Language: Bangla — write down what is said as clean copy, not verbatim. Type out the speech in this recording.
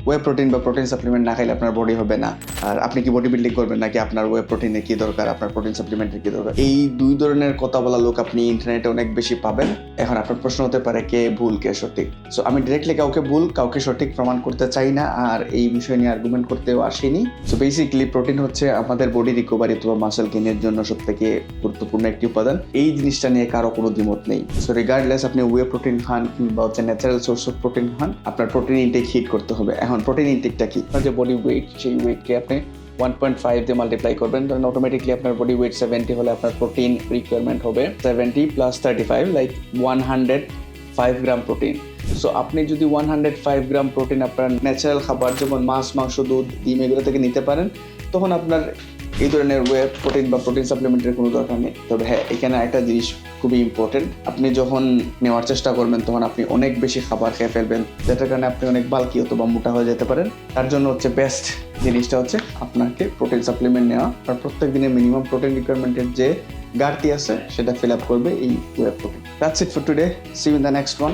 ওয়ে প্রোটিন বা প্রোটিন সাপ্লিমেন্ট না খাইলে আপনার বডি হবে না। আর আপনি কি বডি বিল্ডিং করবেন নাকি আপনার ওয়ে প্রোটিনের কি দরকার, আপনার প্রোটিন সাপ্লিমেন্টের কি দরকার, এই দুই ধরনের কথা বলা লোক আপনি ইন্টারনেটে অনেক বেশি পাবেন। এখন আপনার প্রশ্ন হতে পারে কে ভুল কে সঠিক। সো আমি ডিরেক্টলি কাউকে ভুল কাউকে সঠিক প্রমাণ করতে চাই না, আর এই বিষয় নিয়ে আর্গুমেন্ট করতেও আসিনি। সো বেসিক্যালি প্রোটিন হচ্ছে আমাদের বডি রিকভারি অথবা মাসল গেইনের জন্য সব থেকে গুরুত্বপূর্ণ একটি উপাদান। এই জিনিসটা নিয়ে কারো কোনো দ্বিমত নেই। সো রিগার্ডলেস আপনি ওয়ে প্রোটিন খান কিংবা হচ্ছে ন্যাচারাল সোর্স অফ প্রোটিন খান, আপনার প্রোটিন ইনটেক হিট করতে হবে। এখন প্রোটিন ইনটেকটা কি? আপনার যে বডি ওয়েট, সেই ওয়েটকে আপনি 1.5 দিয়ে মাল্টিপ্লাই করবেন, তখন অটোমেটিকলি আপনার বডি ওয়েট 70 হলে আপনার প্রোটিন রিকোয়ারমেন্ট হবে 70 + 35 লাইক 105 গ্রাম প্রোটিন। সো আপনি যদি 105 গ্রাম প্রোটিন আপনার ন্যাচারাল খাবার যেমন মাছ, মাংস, দুধ, ডিম এগুলো থেকে নিতে পারেন, তখন আপনার এই ধরনের ওয়ে প্রোটিন বা প্রোটিন সাপ্লিমেন্টের কোনো দরকার নেই। তবে হ্যাঁ, এখানে একটা জিনিস খুবই ইম্পর্টেন্ট, আপনি যখন নেওয়ার চেষ্টা করবেন তখন আপনি অনেক বেশি খাবার খেয়ে ফেলবেন, যেটার কারণে আপনি অনেক বাল্কি অথবা মোটা হয়ে যেতে পারেন। তার জন্য হচ্ছে বেস্ট জিনিসটা হচ্ছে আপনাকে প্রোটিন সাপ্লিমেন্ট নেওয়া। আর প্রত্যেক দিনে মিনিমাম প্রোটিন রিকোয়ারমেন্টের যে ঘাটতি আছে সেটা ফিল আপ করবে এই whey protein. That's it for today, see you in the next one.